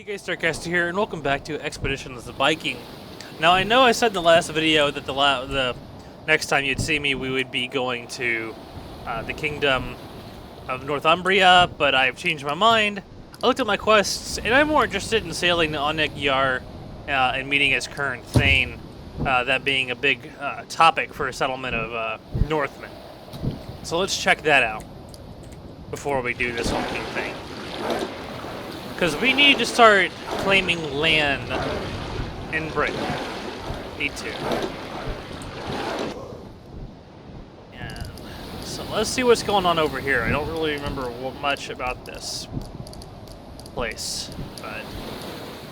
Hey guys, Starcaster here, and welcome back to Expedition of the Viking. Now, I know I said in the last video that the next time you'd see me, we would be going to the Kingdom of Northumbria, but I've changed my mind. I looked at my quests, and I'm more interested in sailing to unguarded and meeting its current Thane, that being a big topic for a settlement of Northmen. So let's check that out before we do this whole thing. Because we need to start claiming land in Britain. Need to. And so let's see what's going on over here. I don't really remember much about this place, but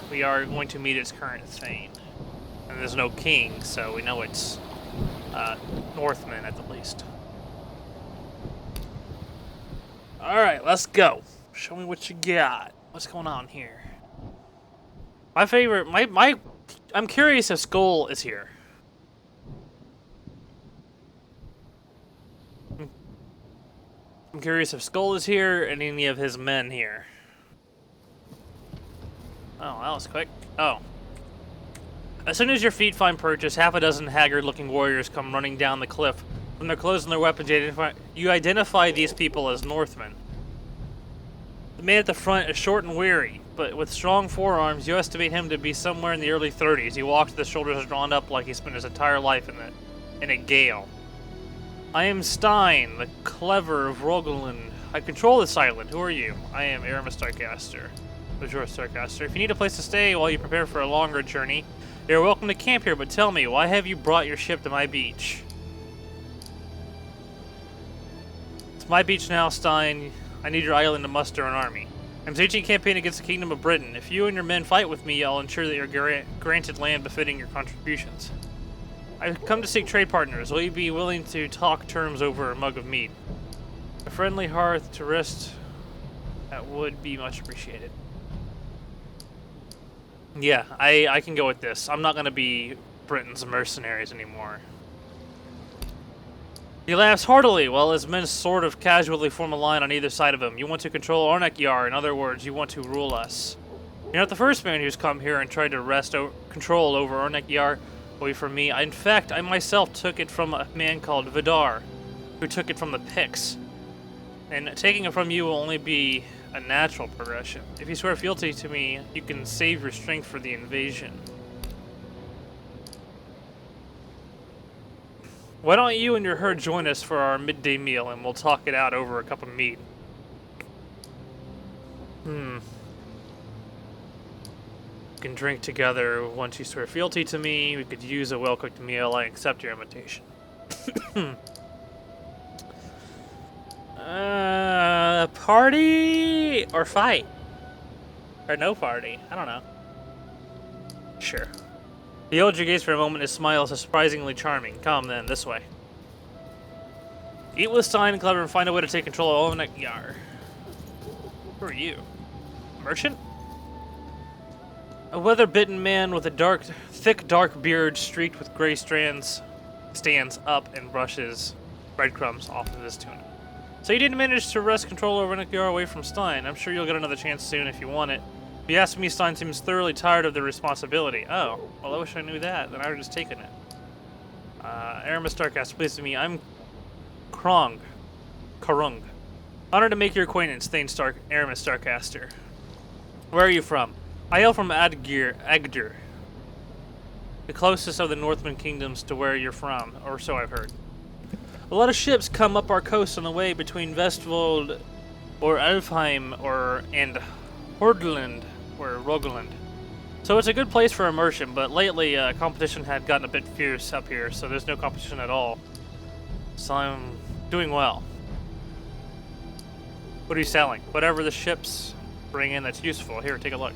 we are going to meet its current Thane. And there's no king, so we know it's Northmen at the least. Alright, let's go. Show me what you got. What's going on here? My favorite, I'm curious if Skull is here. I'm curious if Skull is here and any of his men here. Oh, that was quick. Oh. As soon as your feet find purchase, half a dozen haggard-looking warriors come running down the cliff. From their clothes and their weapons, you identify these people as Northmen. The man at the front is short and weary, but with strong forearms, you estimate him to be somewhere in the early 30s. He walks with his shoulders drawn up like he spent his entire life in a gale. I am Stein, the clever of Rogaland. I control this island. Who are you? I am Aramis Starcaster. Who's your Starcaster? If you need a place to stay while you prepare for a longer journey, you're welcome to camp here, but tell me, why have you brought your ship to my beach? It's my beach now, Stein. I need your island to muster an army. I'm staging a campaign against the Kingdom of Britain. If you and your men fight with me, I'll ensure that you're granted land befitting your contributions. I've come to seek trade partners. Will you be willing to talk terms over a mug of mead? A friendly hearth to rest that would be much appreciated. Yeah, I can go with this. I'm not going to be Britain's mercenaries anymore. He laughs heartily while his men sort of casually form a line on either side of him. You want to control Arnekyar. In other words, you want to rule us. You're not the first man who's come here and tried to wrest control over Arnekyar away from me. In fact, I myself took it from a man called Vidar, who took it from the Picts. And taking it from you will only be a natural progression. If you swear fealty to me, you can save your strength for the invasion. Why don't you and your herd join us for our midday meal, and we'll talk it out over a cup of mead. We can drink together once you swear fealty to me. We could use a well-cooked meal. I accept your invitation. Party or fight? Or no party? I don't know. Sure. He holds your gaze for a moment, his smile is surprisingly charming. Come then, this way. Eat with Stein and Clever and find a way to take control of Arnekyar. Who are you? Merchant? A weather-bitten man with a thick dark beard streaked with gray strands stands up and brushes breadcrumbs off of his tunic. So you didn't manage to wrest control over Arnekyar away from Stein. I'm sure you'll get another chance soon if you want it. If you ask me, Stein seems thoroughly tired of the responsibility. Oh, well, I wish I knew that. Then I would have just taken it. Aramis Starcaster, pleased to me. I'm Karung. Honored to make your acquaintance, Aramis Starcaster. Where are you from? I hail from Agder, the closest of the Northman kingdoms to where you're from, or so I've heard. A lot of ships come up our coast on the way between Vestfold or Elfheim and Hordaland or Rogaland. So it's a good place for immersion, but lately competition had gotten a bit fierce up here, so there's no competition at all. So I'm doing well. What are you selling? Whatever the ships bring in that's useful. Here, take a look.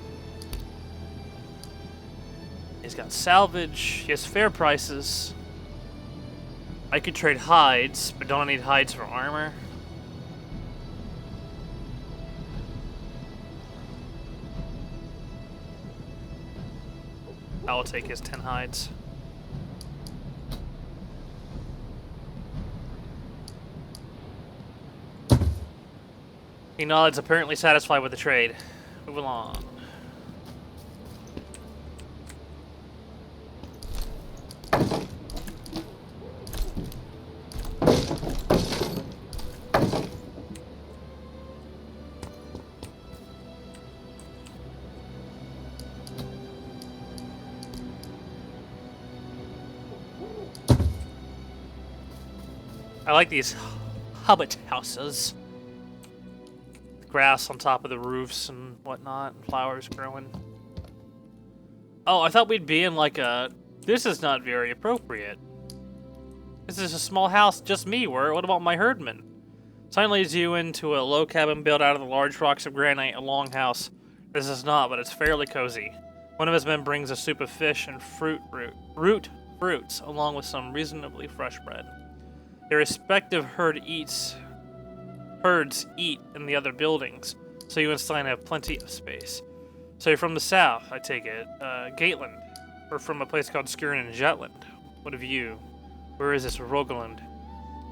He's got salvage. He has fair prices. I could trade hides, but don't I need hides for armor? I'll take his 10 hides. He nods, apparently satisfied with the trade. Move along. I like these hobbit houses. Grass on top of the roofs and whatnot, and flowers growing. Oh, I thought we'd be in like a... This is not very appropriate. This is a small house, just me. What about my herdman? Sign leads you into a low cabin built out of the large rocks of granite, a longhouse. This is not, but it's fairly cozy. One of his men brings a soup of fish and root fruits, along with some reasonably fresh bread. Their respective herds eat in the other buildings, so you and Stein have plenty of space. So you're from the south, I take it, Gatland, or from a place called Skirn in Jutland. What of you? Where is this Rogaland?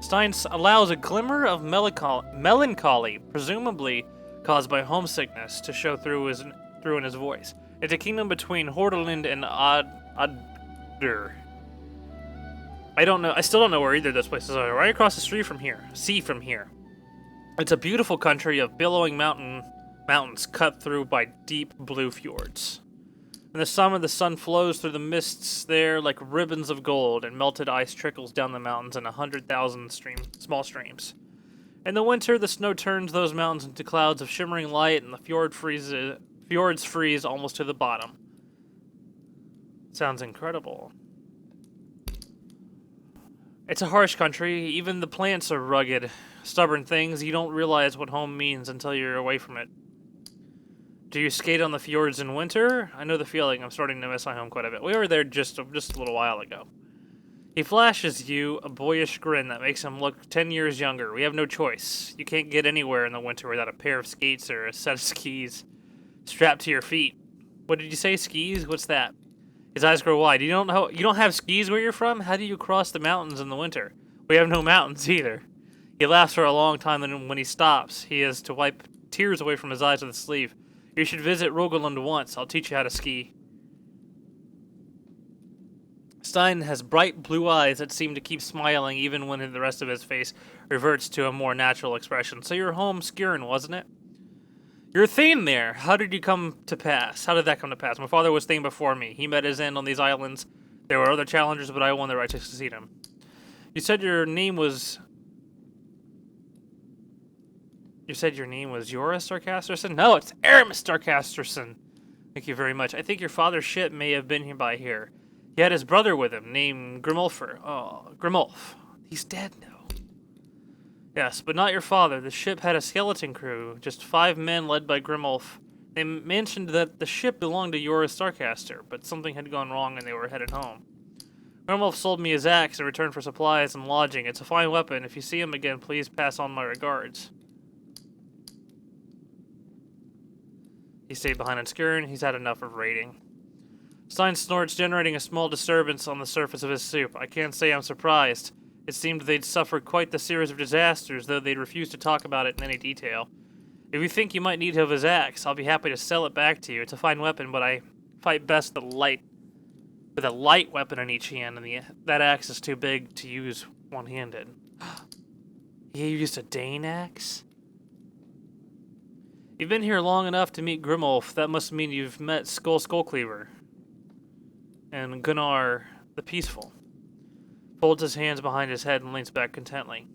Stein allows a glimmer of melancholy, presumably caused by homesickness, to show through in his voice. It's a kingdom between Hordaland and Adder. I still don't know where either of those places are. Right across the street from here. See from here. It's a beautiful country of billowing mountains cut through by deep blue fjords. In the summer, the sun flows through the mists there like ribbons of gold, and melted ice trickles down the mountains in 100,000 small streams. In the winter, the snow turns those mountains into clouds of shimmering light, and the fjords freeze almost to the bottom. Sounds incredible. It's a harsh country. Even the plants are rugged, stubborn things. You don't realize what home means until you're away from it. Do you skate on the fjords in winter? I know the feeling. I'm starting to miss my home quite a bit. We were there just a little while ago. He flashes you a boyish grin that makes him look 10 years younger. We have no choice. You can't get anywhere in the winter without a pair of skates or a set of skis strapped to your feet. What did you say, skis? What's that? His eyes grow wide. You don't have skis where you're from? How do you cross the mountains in the winter? We have no mountains either. He laughs for a long time, then when he stops, he has to wipe tears away from his eyes with his sleeve. You should visit Rogaland once. I'll teach you how to ski. Stein has bright blue eyes that seem to keep smiling even when the rest of his face reverts to a more natural expression. So you're home Skirn, wasn't it? You're a Thane there. How did you come to pass? How did that come to pass? My father was Thane before me. He met his end on these islands. There were other challengers, but I won the right to succeed him. You said your name was Joris Starcasterson? No, it's Aramis Starcasterson. Thank you very much. I think your father's ship may have been by here. He had his brother with him, named Grimulfer. Oh, Grimulf. He's dead now. Yes, but not your father. The ship had a skeleton crew, just 5 men led by Grimulf. They mentioned that the ship belonged to Joris Starcaster, but something had gone wrong and they were headed home. Grimulf sold me his axe in return for supplies and lodging. It's a fine weapon. If you see him again, please pass on my regards. He stayed behind on Skirn. He's had enough of raiding. Stein snorts, generating a small disturbance on the surface of his soup. I can't say I'm surprised. It seemed they'd suffered quite the series of disasters, though they'd refused to talk about it in any detail. If you think you might need of his axe, I'll be happy to sell it back to you. It's a fine weapon, but I fight best with a light weapon in each hand, and that axe is too big to use one-handed. He used a Dane axe? You've been here long enough to meet Grimulf. That must mean you've met Skullcleaver and Gunnar the Peaceful. Folds his hands behind his head and leans back contentedly.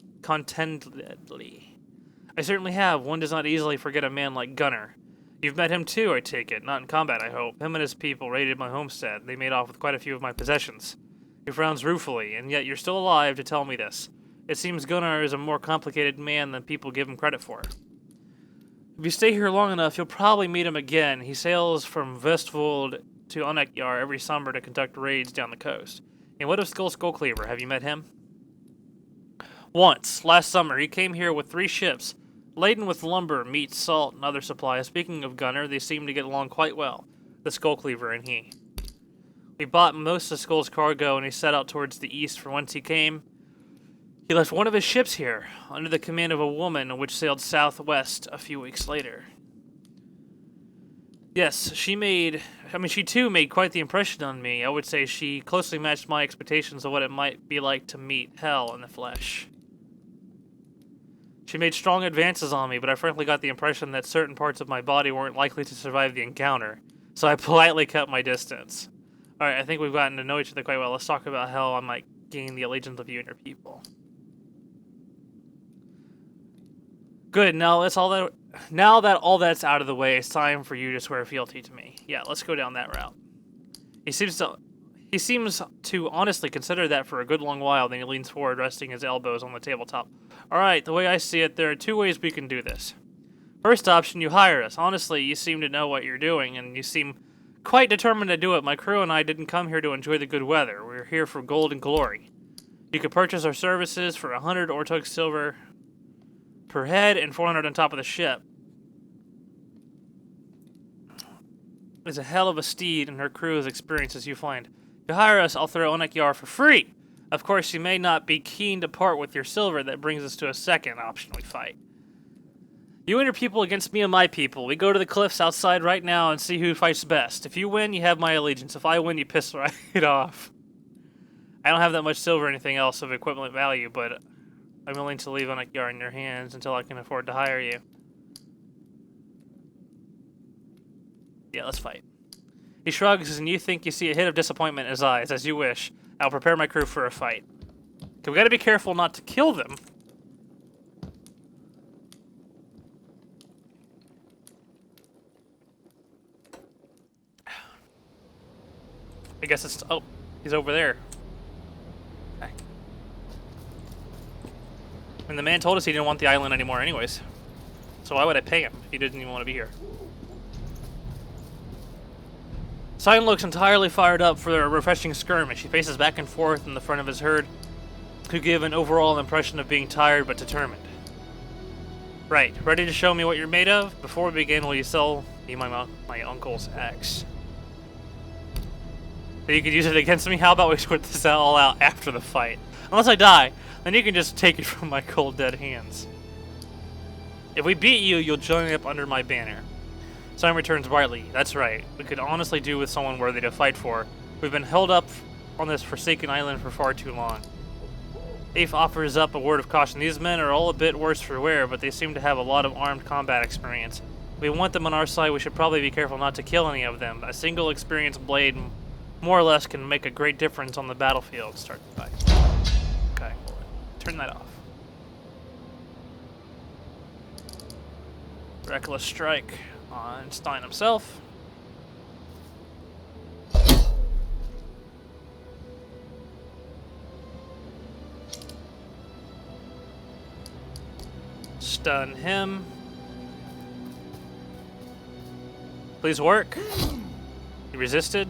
I certainly have. One does not easily forget a man like Gunnar. You've met him too, I take it. Not in combat, I hope. Him and his people raided my homestead. They made off with quite a few of my possessions. He frowns ruefully, and yet you're still alive to tell me this. It seems Gunnar is a more complicated man than people give him credit for. If you stay here long enough, you'll probably meet him again. He sails from Vestfold to Onekjar every summer to conduct raids down the coast. And what of Skullcleaver? Have you met him? Once, last summer, he came here with 3 ships, laden with lumber, meat, salt, and other supplies. Speaking of Gunnar, they seem to get along quite well, the Skullcleaver and he. We bought most of Skull's cargo, and he set out towards the east from whence he came. He left one of his ships here, under the command of a woman, which sailed southwest a few weeks later. Yes, she too made quite the impression on me. I would say she closely matched my expectations of what it might be like to meet hell in the flesh. She made strong advances on me, but I frankly got the impression that certain parts of my body weren't likely to survive the encounter, so I politely kept my distance. Alright, I think we've gotten to know each other quite well. Let's talk about how I might gain the allegiance of you and your people. Good. Now that's all that. Now that all that's out of the way, it's time for you to swear fealty to me. Yeah, let's go down that route. He seems to honestly consider that for a good long while. Then he leans forward, resting his elbows on the tabletop. All right. The way I see it, there are two ways we can do this. First option, you hire us. Honestly, you seem to know what you're doing, and you seem quite determined to do it. My crew and I didn't come here to enjoy the good weather. We're here for gold and glory. You could purchase our services for 100 Ortug silver per head and 400 on top of the ship. It's a hell of a steed, and her crew is experienced as you find. If you hire us, I'll throw Onek Yar for free. Of course, you may not be keen to part with your silver. That brings us to a second option we fight. You and your people against me and my people. We go to the cliffs outside right now and see who fights best. If you win, you have my allegiance. If I win, you piss right off. I don't have that much silver or anything else of equivalent value, but I'm willing to leave Onek Yar in your hands until I can afford to hire you. Yeah, let's fight. He shrugs, and you think you see a hint of disappointment in his eyes. As you wish. I'll prepare my crew for a fight. Okay, we gotta be careful not to kill them. I guess it's... Oh, he's over there. Okay. And the man told us he didn't want the island anymore anyways. So why would I pay him if he didn't even want to be here? Sign looks entirely fired up for a refreshing skirmish. He paces back and forth in the front of his herd to give an overall impression of being tired but determined. Right, ready to show me what you're made of? Before we begin, will you sell me my uncle's axe? So you could use it against me? How about we sort this all out after the fight? Unless I die, then you can just take it from my cold dead hands. If we beat you, you'll join up under my banner. Simon returns brightly. That's right. We could honestly do with someone worthy to fight for. We've been held up on this forsaken island for far too long. Afe offers up a word of caution. These men are all a bit worse for wear, but they seem to have a lot of armed combat experience. If we want them on our side, we should probably be careful not to kill any of them. A single experienced blade, more or less, can make a great difference on the battlefield. Start the fight. Okay, turn that off. Reckless strike on Stein himself. Stun him. Please work. He resisted.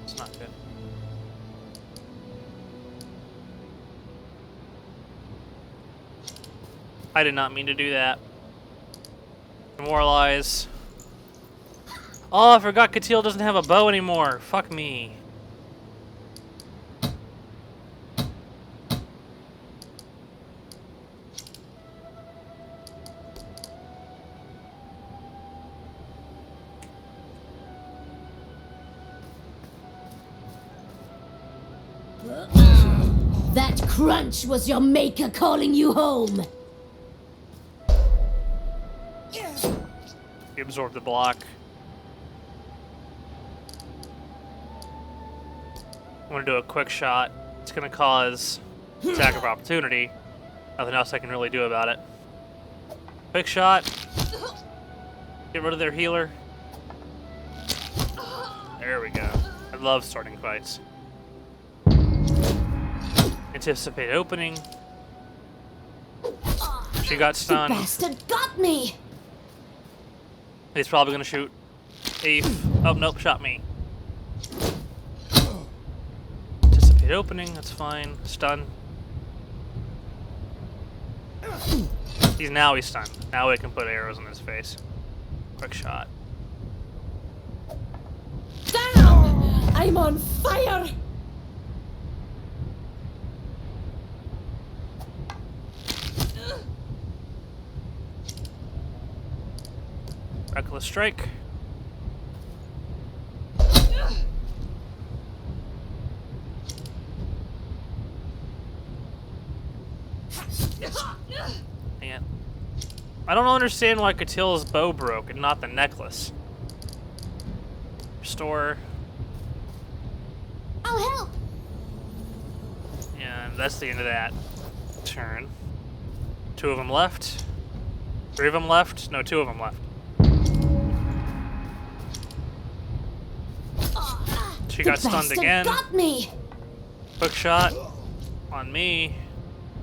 It's not good. I did not mean to do that. Demoralize. Oh, I forgot Katil doesn't have a bow anymore. Fuck me. That crunch was your maker calling you home. He absorbed the block. I'm gonna do a quick shot. It's gonna cause attack of opportunity. Nothing else I can really do about it. Quick shot. Get rid of their healer. There we go. I love starting fights. Anticipate opening. She got stunned. The bastard got me. He's probably gonna shoot Afe. Oh, nope, shot me. Anticipate opening, that's fine. Stun. He's stunned. Now we can put arrows in his face. Quick shot. Damn! I'm on fire! Reckless strike. Man. I don't understand why Katil's bow broke and not the necklace. Restore. I'll help! And that's the end of that turn. Two of them left. 3 of them left? No, 2 of them left. She got stunned again. Got me. Quick shot on me.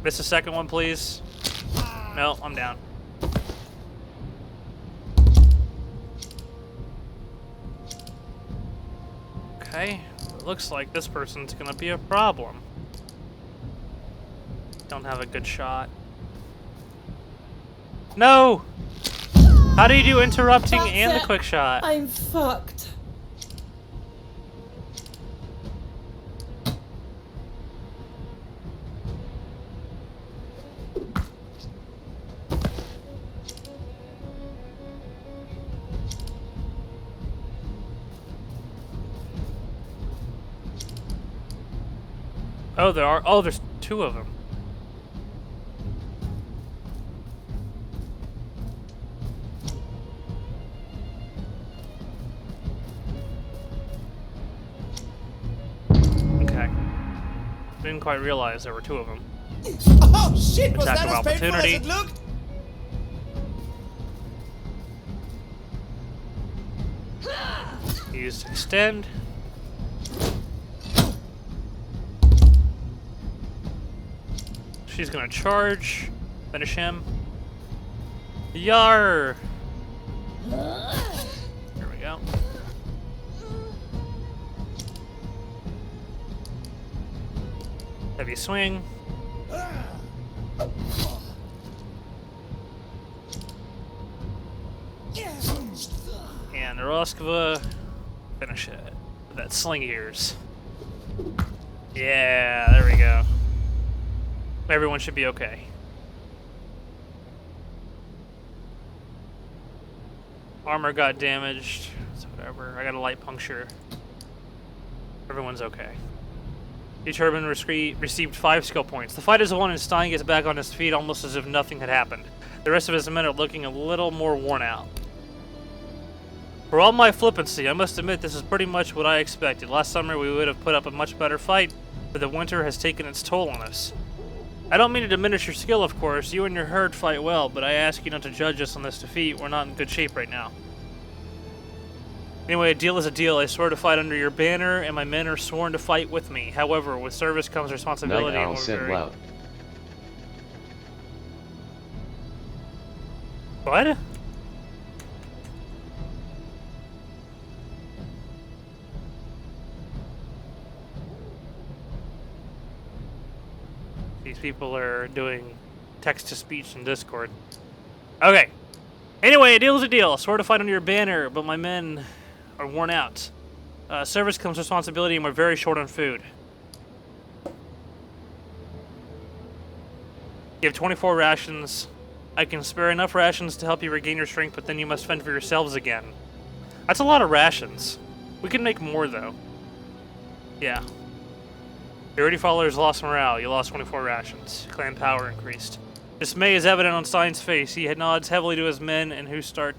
Miss a second one, please. No, I'm down. Okay, it looks like this person's gonna be a problem. Don't have a good shot. No! How do you do interrupting and the quick shot? I'm fucked. Oh, there are. Oh, there's 2 of them. Okay. Didn't quite realize there were 2 of them. Oh shit, was Attack that of as painful as opportunity. it looked? Use extend. She's gonna charge. Finish him. Yar! Here we go. Heavy swing. And Roskva, finish it with that sling ears. Yeah, there we go. Everyone should be okay. Armor got damaged, so whatever. I got a light puncture. Everyone's okay. Each Urban received 5 skill points. The fight is won and Stein gets back on his feet almost as if nothing had happened. The rest of his men are looking a little more worn out. For all my flippancy, I must admit this is pretty much what I expected. Last summer we would have put up a much better fight, but the winter has taken its toll on us. I don't mean to diminish your skill, of course. You and your herd fight well, but I ask you not to judge us on this defeat. We're not in good shape right now. Anyway, a deal is a deal. I swear to fight under your banner, and my men are sworn to fight with me. However, with service comes responsibility. Night Owl said loud. What? These people are doing text-to-speech in Discord. Okay. Anyway, a deal is a deal. I swear to fight under your banner, but my men are worn out. Service comes responsibility, and we're very short on food. You have 24 rations. I can spare enough rations to help you regain your strength, but then you must fend for yourselves again. That's a lot of rations. We can make more, though. Yeah. Your early followers lost morale. You lost 24 rations. Clan power increased. Dismay is evident on Stein's face. He nods heavily to his men and who start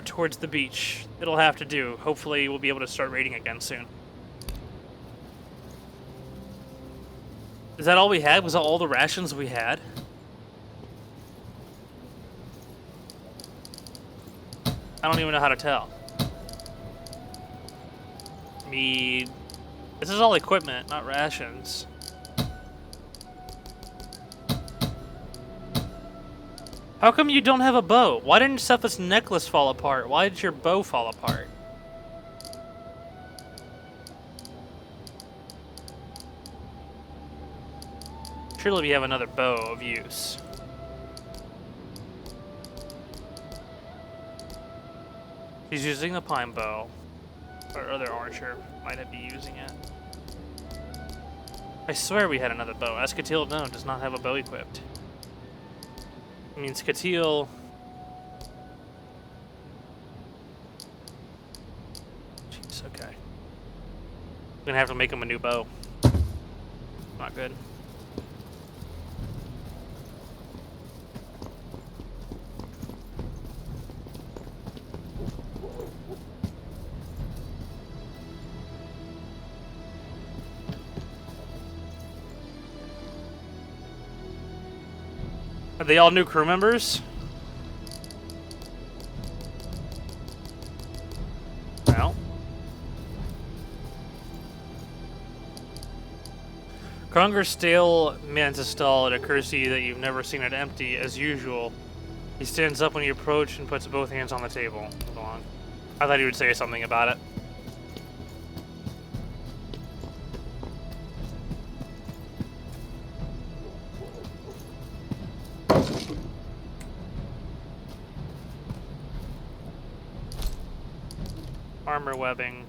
towards the beach. It'll have to do. Hopefully we'll be able to start raiding again soon. Is that all we had? Was that all the rations we had? I don't even know how to tell. Mead. This is all equipment, not rations. How come you don't have a bow? Why didn't Sepha's necklace fall apart? Why did your bow fall apart? Surely we have another bow of use. He's using the pine bow. Or other archer might be using it. I swear we had another bow. Escatil, no, does not have a bow equipped. I mean, Scatil... Jeez, okay. I'm gonna have to make him a new bow. Not good. Are they all new crew members? Kronger's stale mantis stall, it occurs to you that you've never seen it empty, as usual. He stands up when you approach and puts both hands on the table. Hold on. I thought he would say something about it. Armor webbing.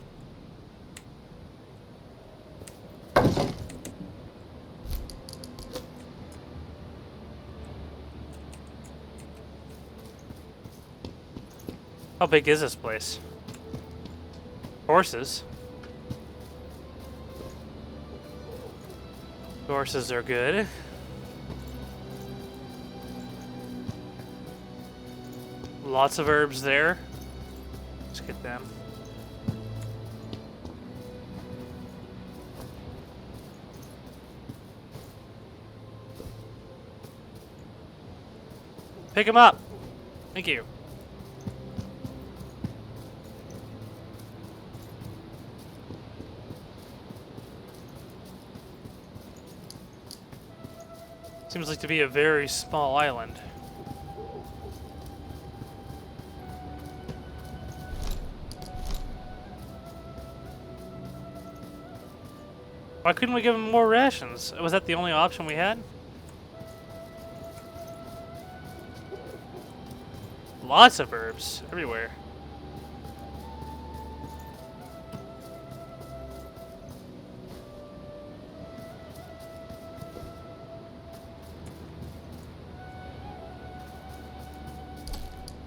How big is this place? Horses. Horses are good. Lots of herbs there. Let's get them. Pick him up. Thank you. Seems like to be a very small island. Why couldn't we give him more rations? Was that the only option we had? Lots of herbs everywhere.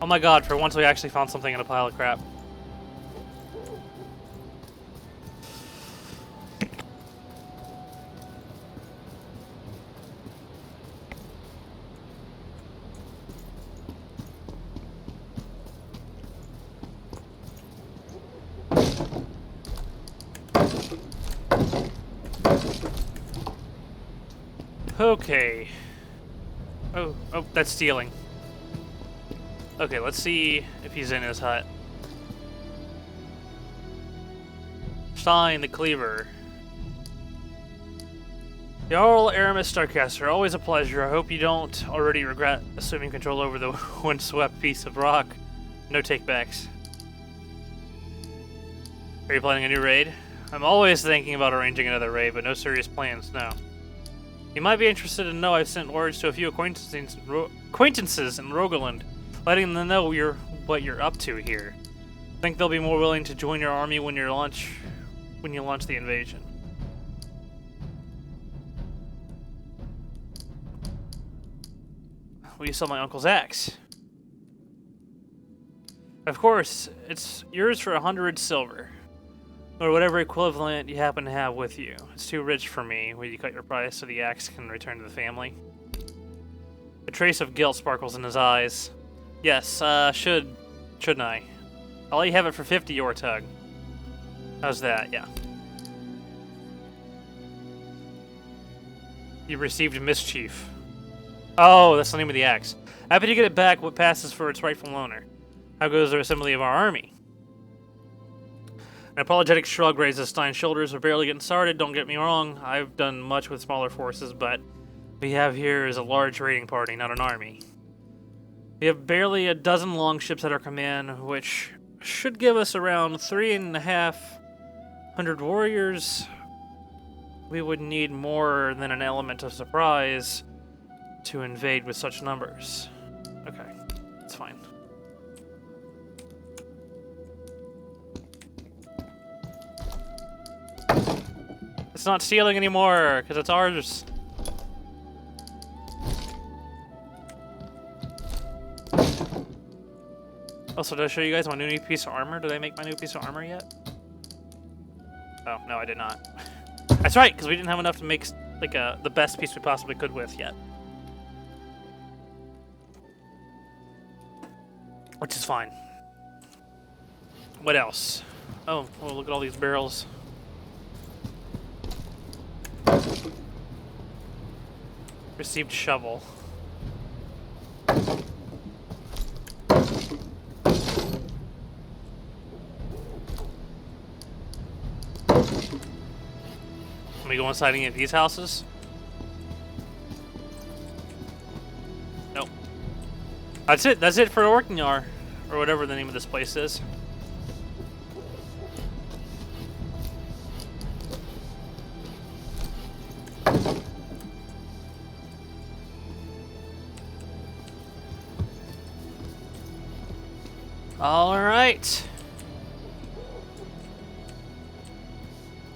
Oh my god, for once we actually found something in a pile of crap. Okay. Oh, that's stealing. Okay, let's see if he's in his hut. Stein the Cleaver. Jarl Aramis Starcaster, always a pleasure. I hope you don't already regret assuming control over the windswept piece of rock. No takebacks. Are you planning a new raid? I'm always thinking about arranging another raid, but no serious plans, no. You might be interested to know I've sent words to a few acquaintances in Rogaland, letting them know what you're up to here. Think they'll be more willing to join your army when you launch the invasion. Will you sell my uncle's axe? Of course, it's yours for 100 silver. Or whatever equivalent you happen to have with you. It's too rich for me. Will you cut your price so the axe can return to the family? A trace of guilt sparkles in his eyes. Yes, shouldn't I? I'll let you have it for 50 your tug. How's that? Yeah. You received mischief. Oh, that's the name of the axe. Happy to get it back what passes for its rightful owner. How goes the assembly of our army? An apologetic shrug raises Stein's shoulders. We're barely getting started, don't get me wrong. I've done much with smaller forces, but what we have here is a large raiding party, not an army. We have barely a dozen longships at our command, which should give us around 3,500 warriors. We would need more than an element of surprise to invade with such numbers. Okay, that's fine. It's not stealing anymore, because it's ours. Also, did I show you guys my new piece of armor? Did I make my new piece of armor yet? Oh, no, I did not. That's right, because we didn't have enough to make like the best piece we possibly could with yet. Which is fine. What else? Oh, look at all these barrels. Received shovel. we go inside any of these houses? Nope. That's it. That's it for Orknyar, or whatever the name of this place is. All right.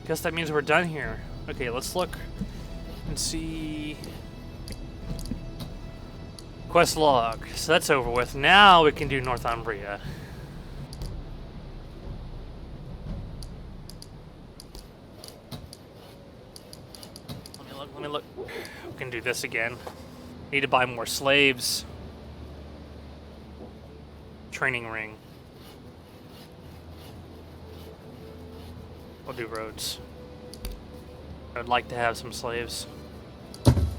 Guess that means we're done here. Okay, let's look and see. Quest log. So that's over with. Now we can do Northumbria. Let me look. We can do this again. Need to buy more slaves. Training ring. We'll do roads. I'd like to have some slaves.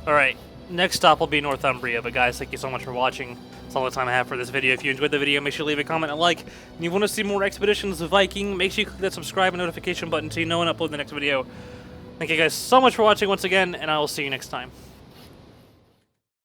Alright, next stop will be Northumbria, but guys, thank you so much for watching. That's all the time I have for this video. If you enjoyed the video, make sure to leave a comment and a like. And if you want to see more expeditions of Viking, make sure you click that subscribe and notification button so you know when I upload the next video. Thank you guys so much for watching once again, and I will see you next time.